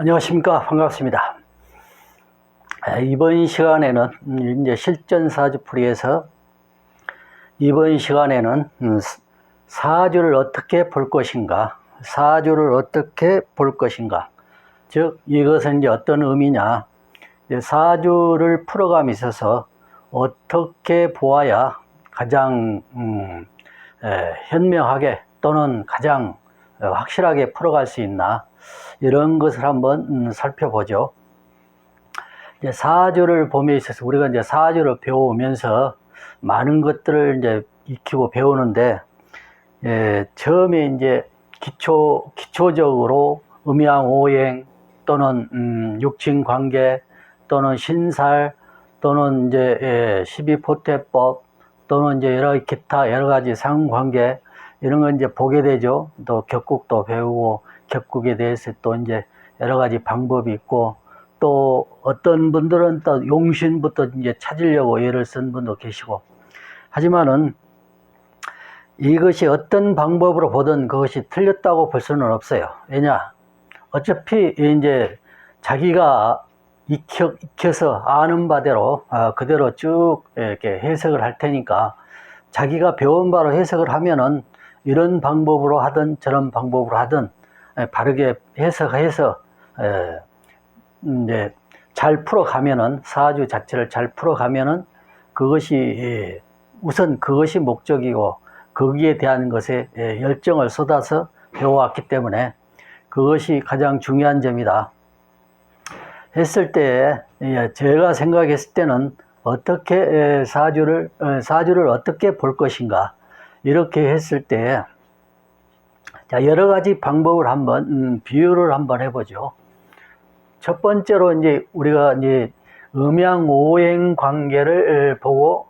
안녕하십니까. 반갑습니다. 이번 시간에는 이제 실전사주풀이에서 이번 시간에는 사주를 어떻게 볼 것인가, 사주를 어떻게 볼 것인가, 즉 이것은 이제 어떤 의미냐, 사주를 풀어감에 있어서 어떻게 보아야 가장 현명하게 또는 가장 확실하게 풀어갈 수 있나, 이런 것을 한번 살펴보죠. 이제 사주를 봄에 있어서 우리가 이제 사주를 배워오면서 많은 것들을 이제 익히고 배우는데, 처음에 이제 기초적으로 음양오행 또는 육친관계 또는 신살 또는 이제 12포태법 또는 이제 기타 여러 가지 상관계, 이런 걸 이제 보게 되죠. 또 격국도 배우고, 격국에 대해서 또 이제 여러 가지 방법이 있고, 또 어떤 분들은 또 용신부터 이제 찾으려고 예를 쓴 분도 계시고, 하지만은 이것이 어떤 방법으로 보든 그것이 틀렸다고 볼 수는 없어요. 왜냐? 어차피 이제 자기가 익혀서 아는 바대로 그대로 쭉 이렇게 해석을 할 테니까, 자기가 배운 바로 해석을 하면은 이런 방법으로 하든 저런 방법으로 하든 바르게 해석해서 이제 잘 풀어가면은, 사주 자체를 잘 풀어가면은 그것이 우선 그것이 목적이고, 거기에 대한 것에 열정을 쏟아서 배워왔기 때문에 그것이 가장 중요한 점이다 했을 때, 제가 생각했을 때는 어떻게 사주를 어떻게 볼 것인가, 이렇게 했을 때 여러 가지 방법을 한번 비유를 한번 해보죠. 첫 번째로 이제 우리가 이제 음양오행 관계를 보고,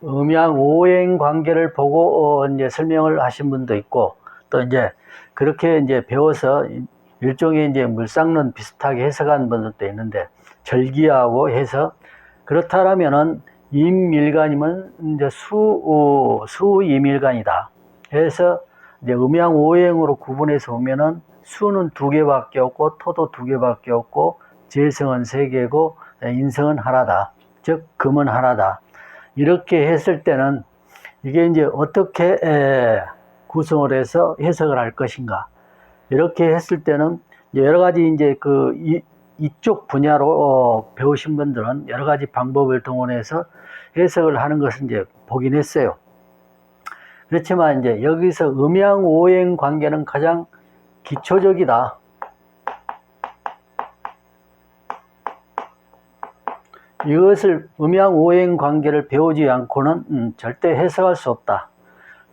음양오행 관계를 보고 이제 설명을 하신 분도 있고, 또 이제 그렇게 이제 배워서 일종의 이제 물상론 비슷하게 해석한 분들도 있는데, 절기하고 해서 그렇다라면은 임일간이면 이제 수임일간이다 해서 이제 음양오행으로 구분해서 보면은 수는 2개밖에 없고 토도 2개밖에 없고 재성은 3개고 인성은 하나다, 즉 금은 하나다. 이렇게 했을 때는 이게 이제 어떻게 구성을 해서 해석을 할 것인가, 이렇게 했을 때는 여러 가지 이제 이쪽 분야로 배우신 분들은 여러 가지 방법을 동원해서 해석을 하는 것을 이제 보긴 했어요. 그렇지만 이제 여기서 음양오행 관계는 가장 기초적이다. 이것을 음양오행 관계를 배우지 않고는 절대 해석할 수 없다.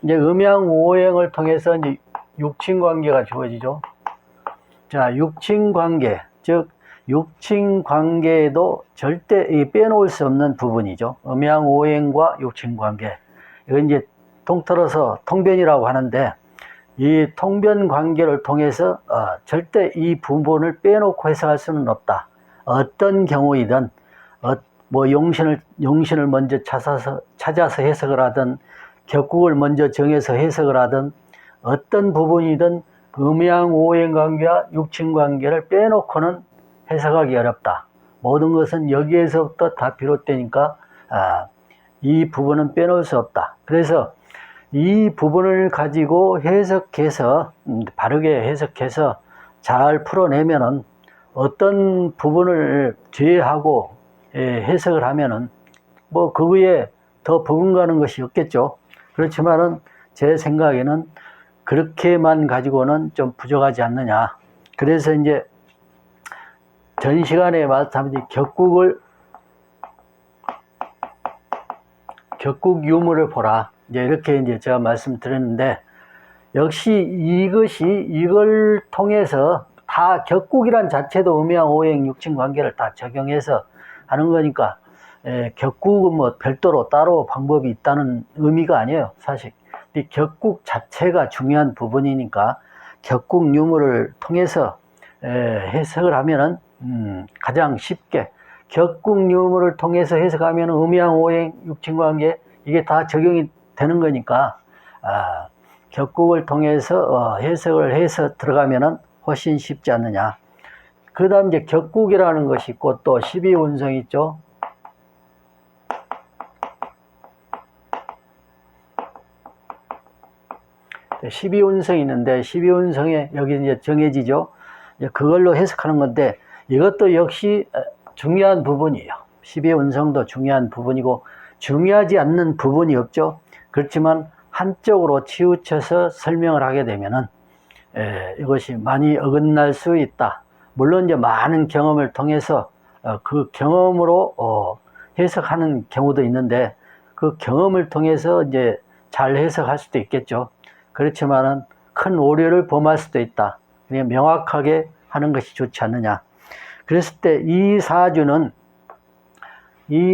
이제 음양오행을 통해서 이제 육친관계가 주어지죠. 자, 육친관계, 즉 육친관계에도 절대 빼놓을 수 없는 부분이죠. 음양오행과 육친관계. 이건 이제 통틀어서 통변이라고 하는데, 이 통변관계를 통해서 절대 이 부분을 빼놓고 해석할 수는 없다. 어떤 경우이든 뭐 용신을 먼저 찾아서 해석을 하든, 격국을 먼저 정해서 해석을 하든, 어떤 부분이든 음양오행관계와 육친관계를 빼놓고는 해석하기 어렵다. 모든 것은 여기에서부터 다 비롯되니까 이 부분은 빼놓을 수 없다. 그래서 이 부분을 가지고 해석해서 바르게 해석해서 잘 풀어내면은, 어떤 부분을 제외하고 해석을 하면은 뭐 그거에 더 버금가는 것이 없겠죠. 그렇지만은 제 생각에는 그렇게만 가지고는 좀 부족하지 않느냐. 그래서 이제 전 시간에 말씀드린 격국 유무를 보라, 이제 이렇게 이제 제가 말씀드렸는데, 역시 이걸 통해서 다 격국이란 자체도 음양오행 육친관계를 다 적용해서 하는 거니까, 격국은 뭐 별도로 따로 방법이 있다는 의미가 아니에요, 사실. 근데 격국 자체가 중요한 부분이니까 격국 유무를 통해서 해석을 하면은 가장 쉽게, 격국 유무를 통해서 해석하면 음양오행 육친관계 이게 다 적용이 되는 거니까 격국을 통해서 해석을 해서 들어가면은 훨씬 쉽지 않느냐. 그 다음 이제 격국이라는 것이 있고 또 12운성 있죠. 12운성이 있는데 12운성에 여기 이제 정해지죠. 이제 그걸로 해석하는 건데 이것도 역시 중요한 부분이에요. 12운성도 중요한 부분이고 중요하지 않는 부분이 없죠. 그렇지만 한쪽으로 치우쳐서 설명을 하게 되면은 이것이 많이 어긋날 수 있다. 물론 이제 많은 경험을 통해서 그 경험으로 해석하는 경우도 있는데 그 경험을 통해서 이제 잘 해석할 수도 있겠죠. 그렇지만은 큰 오류를 범할 수도 있다. 그냥 명확하게 하는 것이 좋지 않느냐. 그랬을 때 이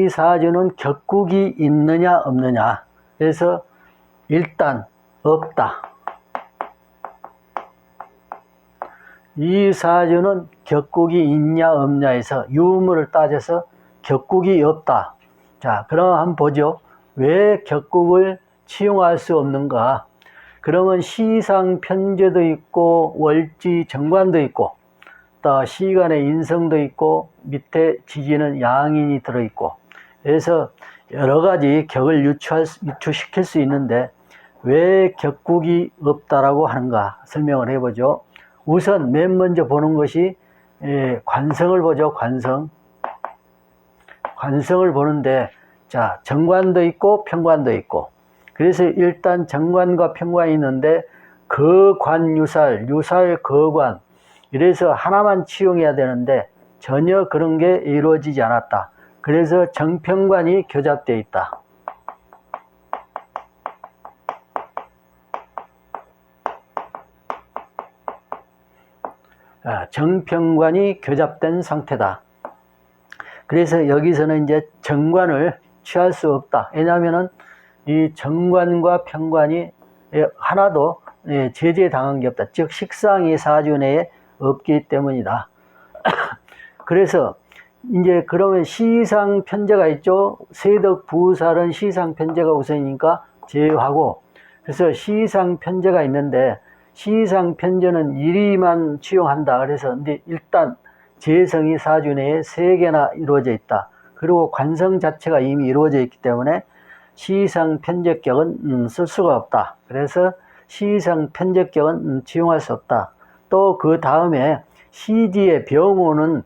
사주는 격국이 있느냐 없느냐. 그래서 일단 없다. 이 사주는 격국이 있냐 없냐에서 유무를 따져서 격국이 없다. 자, 그럼 한번 보죠. 왜 격국을 치용할 수 없는가? 그러면 시상 편제도 있고 월지 정관도 있고 또 시간의 인성도 있고 밑에 지지는 양인이 들어있고 그래서 여러 가지 격을 유추시킬 수 있는데 왜 격국이 없다라고 하는가 설명을 해보죠. 우선 맨 먼저 보는 것이 관성을 보죠. 관성을 보는데 자 정관도 있고 편관도 있고 그래서 일단 정관과 편관이 있는데 거관 유살 거관 이래서 하나만 치용해야 되는데 전혀 그런 게 이루어지지 않았다. 그래서 정편관이 교잡되어 있다. 정편관이 교잡된 상태다. 그래서 여기서는 이제 정관을 취할 수 없다. 왜냐하면은 이 정관과 편관이 하나도 제재당한 게 없다. 즉 식상이 사주 내에 없기 때문이다. 그래서 이제 그러면 시상 편제가 있죠. 세덕 부살은 시상 편제가 우선이니까 제외하고 그래서 시상 편제가 있는데 시상 편제는 일이만 치용한다. 그래서 근데 일단 재성이 사주 내에 3개나 이루어져 있다. 그리고 관성 자체가 이미 이루어져 있기 때문에 시상 편제격은 쓸 수가 없다. 그래서 시상 편제격은 치용할 수 없다. 또 그 다음에 시지의 병호는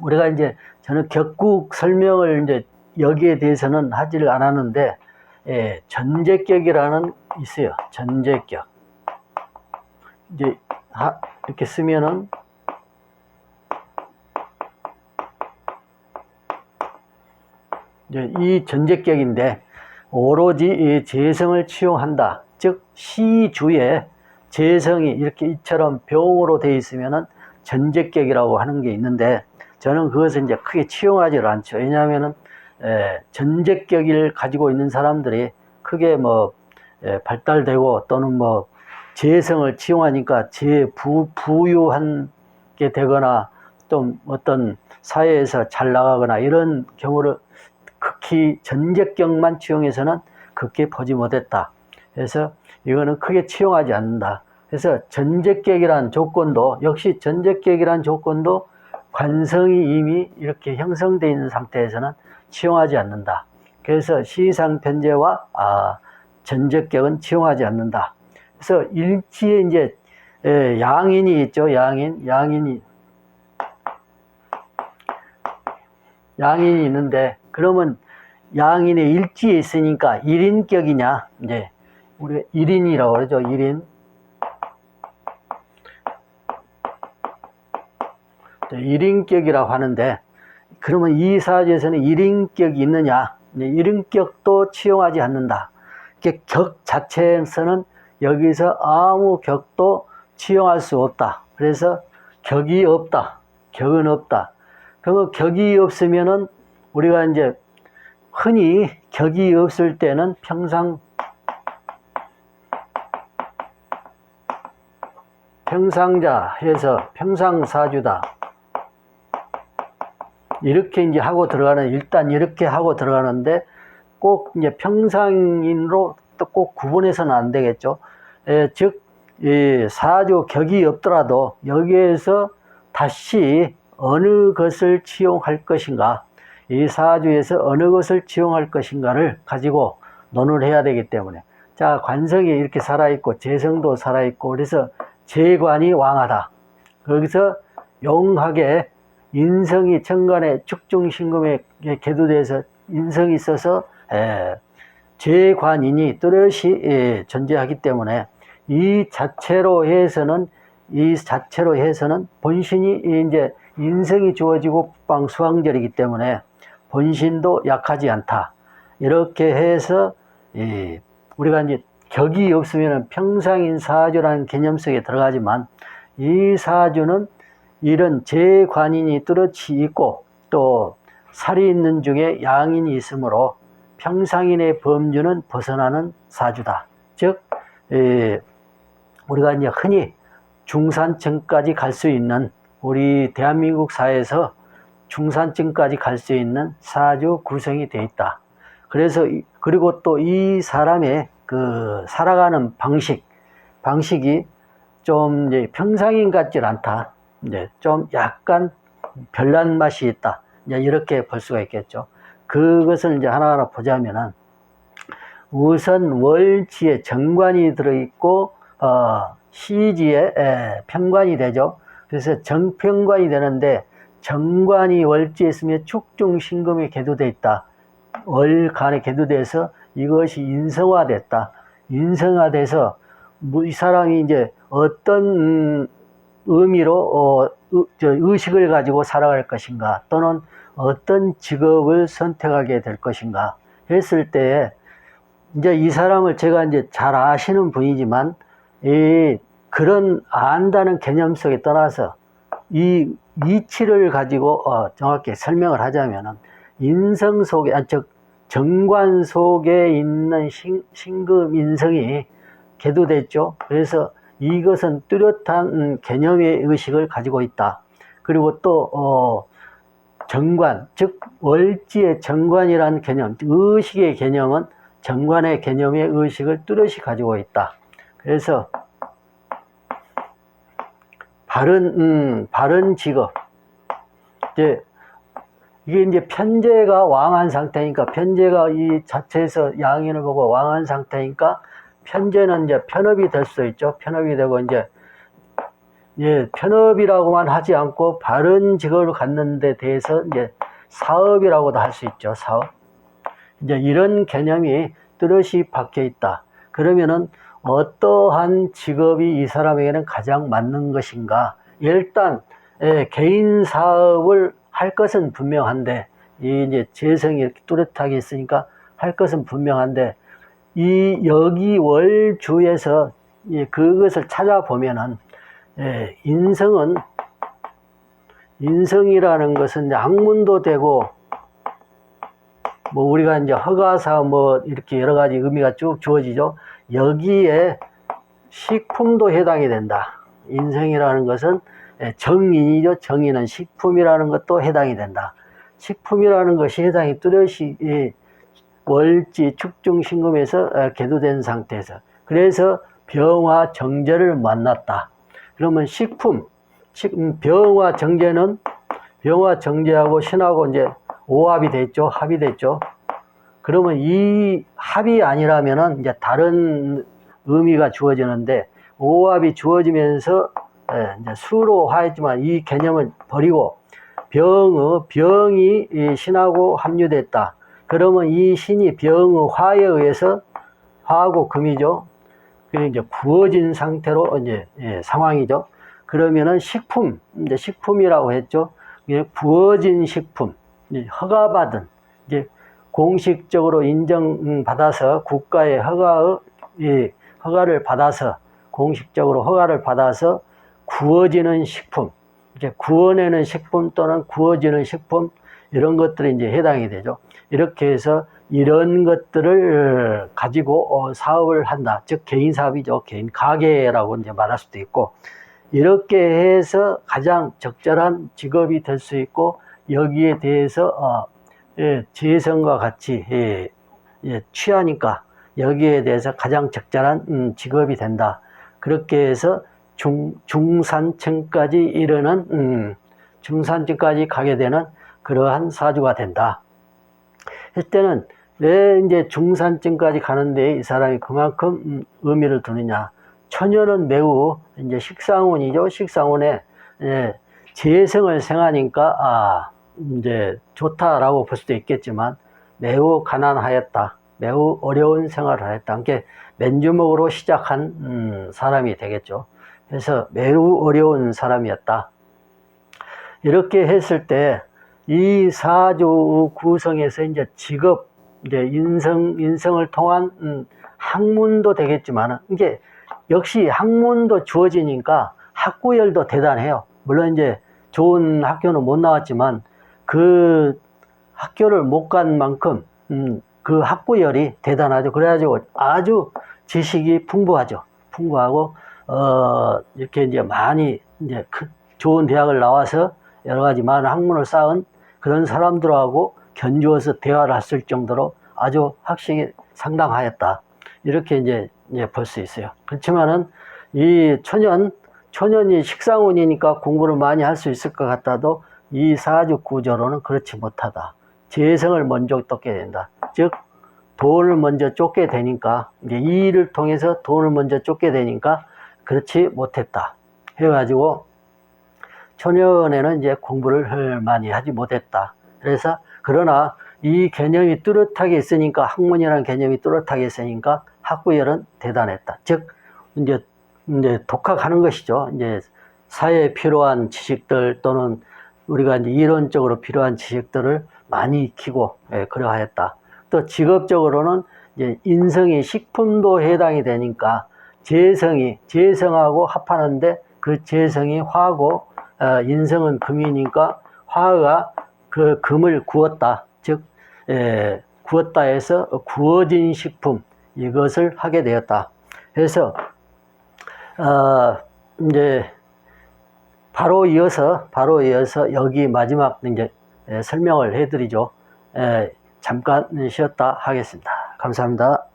우리가 이제 저는 격국 설명을 이제 여기에 대해서는 하지를 않았는데 전제격이라는 있어요. 전제격. 이제 이렇게 쓰면은 이제 이 전제격인데 오로지 이 재성을 치용한다. 즉 시주에 재성이 이렇게 이처럼 병으로 되어 있으면은 전제격이라고 하는 게 있는데 저는 그것을 이제 크게 치용하지를 않죠. 왜냐하면은 전제격을 가지고 있는 사람들이 크게 뭐 발달되고 또는 뭐 재성을 치용하니까 부유한 게 되거나 좀 어떤 사회에서 잘 나가거나 이런 경우를 극히 전제격만 치용해서는 극히 보지 못했다. 그래서 이거는 크게 치용하지 않는다. 그래서 전제격이란 조건도 역시 전제격이란 조건도 관성이 이미 이렇게 형성되어 있는 상태에서는 치용하지 않는다. 그래서 시상 편제와 전제격은 치용하지 않는다. 그래서 일지에 이제 양인이 있죠. 양인이 있는데 그러면 양인의 일지에 있으니까 1인격이냐 이제 우리가 1인이라고 그러죠. 1인. 1인격이라고 하는데 그러면 이 사주에서는 1인격이 있느냐? 1인격도 치용하지 않는다. 격 자체에서는 여기서 아무 격도 치용할 수 없다. 그래서 격이 없다. 격은 없다. 그러면 격이 없으면은 우리가 이제 흔히 격이 없을 때는 평상자 해서 평상사주다. 이렇게 이제 하고 들어가는, 일단 이렇게 하고 들어가는데 꼭 이제 평상인으로 또 꼭 구분해서는 안 되겠죠. 즉, 이 사주 격이 없더라도 여기에서 다시 어느 것을 치용할 것인가, 이 사주에서 어느 것을 치용할 것인가를 가지고 논을 해야 되기 때문에, 자, 관성이 이렇게 살아있고 재성도 살아있고 그래서 재관이 왕하다. 거기서 용하게 인성이 천간에 축중신금에 계도돼서 인성이 있어서 재관인이 뚜렷이 존재하기 때문에 이 자체로 해서는 본신이 이제 인성이 주어지고 빵수황절이기 때문에 본신도 약하지 않다. 이렇게 해서 우리가 이제 격이 없으면 평상인 사주라는 개념 속에 들어가지만, 이 사주는 이런 재관인이 뚜렷이 있고 또 살이 있는 중에 양인이 있으므로 평상인의 범주는 벗어나는 사주다. 즉, 우리가 이제 흔히 중산층까지 갈 수 있는, 우리 대한민국 사회에서 중산층까지 갈 수 있는 사주 구성이 되어 있다. 그래서 그리고 또 이 사람의 그 살아가는 방식이 좀 이제 평상인 같질 않다. 이제 좀 약간 별난 맛이 있다. 이제 이렇게 볼 수가 있겠죠. 그것을 이제 하나하나 보자면은, 우선 월지에 정관이 들어있고 시지에 편관이 되죠. 그래서 정편관이 되는데, 정관이 월지에 있으면 축중신금에 계도되어 있다. 월간에 계도돼서 이것이 인성화됐다. 인성화돼서 이 사람이 이제 어떤 의미로 의식을 가지고 살아갈 것인가, 또는 어떤 직업을 선택하게 될 것인가 했을 때에, 이제 이 사람을 제가 이제 잘 아시는 분이지만, 그런 안다는 개념 속에 떠나서 이 이치를 가지고 정확히 설명을 하자면은, 인성 속에, 즉 정관 속에 있는 신금 인성이 계도됐죠. 그래서 이것은 뚜렷한 개념의 의식을 가지고 있다. 그리고 또 정관, 즉 월지의 정관이라는 개념, 의식의 개념은 정관의 개념의 의식을 뚜렷이 가지고 있다. 그래서 바른 직업, 이게 이제 편재가 왕한 상태니까, 편재가 이 자체에서 양인을 보고 왕한 상태니까, 편재는 이제 편업이 될 수 있죠. 편업이 되고, 이제, 편업이라고만 하지 않고, 바른 직업을 갖는 데 대해서 이제 사업이라고도 할 수 있죠. 사업. 이제 이런 개념이 뚜렷이 박혀 있다. 그러면은, 어떠한 직업이 이 사람에게는 가장 맞는 것인가? 일단, 개인 사업을 할 것은 분명한데, 이제 재성이 이렇게 뚜렷하게 있으니까 할 것은 분명한데, 여기 월주에서 그것을 찾아보면은, 인성이라는 것은 이제 학문도 되고, 뭐 우리가 이제 허가사 뭐 이렇게 여러 가지 의미가 쭉 주어지죠. 여기에 식품도 해당이 된다. 인성이라는 것은 정인이죠. 정인은 식품이라는 것도 해당이 된다. 식품이라는 것이 해당이 뚜렷이 월지 축중신금에서 계도된 상태에서, 그래서 병화 정제를 만났다. 그러면 식품, 병화 정제하고 신하고 이제 오합이 됐죠. 합이 됐죠. 그러면 이 합이 아니라면은 이제 다른 의미가 주어지는데, 오합이 주어지면서 이제 수로 화했지만 이 개념을 버리고 병이 신하고 합류됐다. 그러면 이 신이 병의 화에 의해서, 화하고 금이죠. 그리고 이제 부어진 상태로 이제 상황이죠. 그러면은 식품, 이제 식품이라고 했죠. 부어진 식품, 허가받은, 이제 공식적으로 인정받아서 국가의 허가를 받아서, 공식적으로 허가를 받아서 구워지는 식품, 이제 구워내는 식품 또는 구워지는 식품, 이런 것들이 이제 해당이 되죠. 이렇게 해서 이런 것들을 가지고 사업을 한다. 즉 개인 사업이죠. 개인 가게라고 이제 말할 수도 있고, 이렇게 해서 가장 적절한 직업이 될 수 있고, 여기에 대해서 재성과 같이 취하니까 여기에 대해서 가장 적절한 직업이 된다. 그렇게 해서 중산층까지 이르는 중산층까지 가게 되는 그러한 사주가 된다. 이때는 왜 이제 중산층까지 가는데 이 사람이 그만큼 의미를 두느냐? 처녀는 매우 이제 식상운이죠. 식상운에 재성을 생하니까 이제 좋다라고 볼 수도 있겠지만 매우 가난하였다. 매우 어려운 생활을 하였다. 그러니까 맨주먹으로 시작한 사람이 되겠죠. 그래서 매우 어려운 사람이었다. 이렇게 했을 때 이 사주 구성에서 이제 직업, 이제 인성을 통한 학문도 되겠지만 이게 역시 학문도 주어지니까 학구열도 대단해요. 물론 이제 좋은 학교는 못 나왔지만 그 학교를 못 간 만큼 그 학구열이 대단하죠. 그래가지고 아주 지식이 풍부하죠. 풍부하고 이렇게 이제 많이 이제 좋은 대학을 나와서 여러 가지 많은 학문을 쌓은 그런 사람들하고 견주어서 대화를 했을 정도로 아주 학식이 상당하였다. 이렇게 이제 볼 수 있어요. 그렇지만은 이 초년이 식상운이니까 공부를 많이 할 수 있을 것 같아도 이 사주 구조로는 그렇지 못하다. 재성을 먼저 쫓게 된다. 즉 돈을 먼저 쫓게 되니까 이제 이 일을 통해서 돈을 먼저 쫓게 되니까 그렇지 못했다. 해가지고 초년에는 이제 공부를 많이 하지 못했다. 그래서 그러나 이 개념이 뚜렷하게 있으니까 학문이라는 개념이 뚜렷하게 있으니까 학구열은 대단했다. 즉 이제 독학하는 것이죠. 이제 사회에 필요한 지식들 또는 우리가 이제 이론적으로 필요한 지식들을 많이 익히고 그러하였다. 또 직업적으로는 이제 인성이 식품도 해당이 되니까 재성하고 합하는데 그 재성이 화고 인성은 금이니까 화가 그 금을 구웠다. 즉 구웠다 해서 구워진 식품 이것을 하게 되었다. 그래서 이제 바로 이어서 여기 마지막 이제 설명을 해드리죠. 잠깐 쉬었다 하겠습니다. 감사합니다.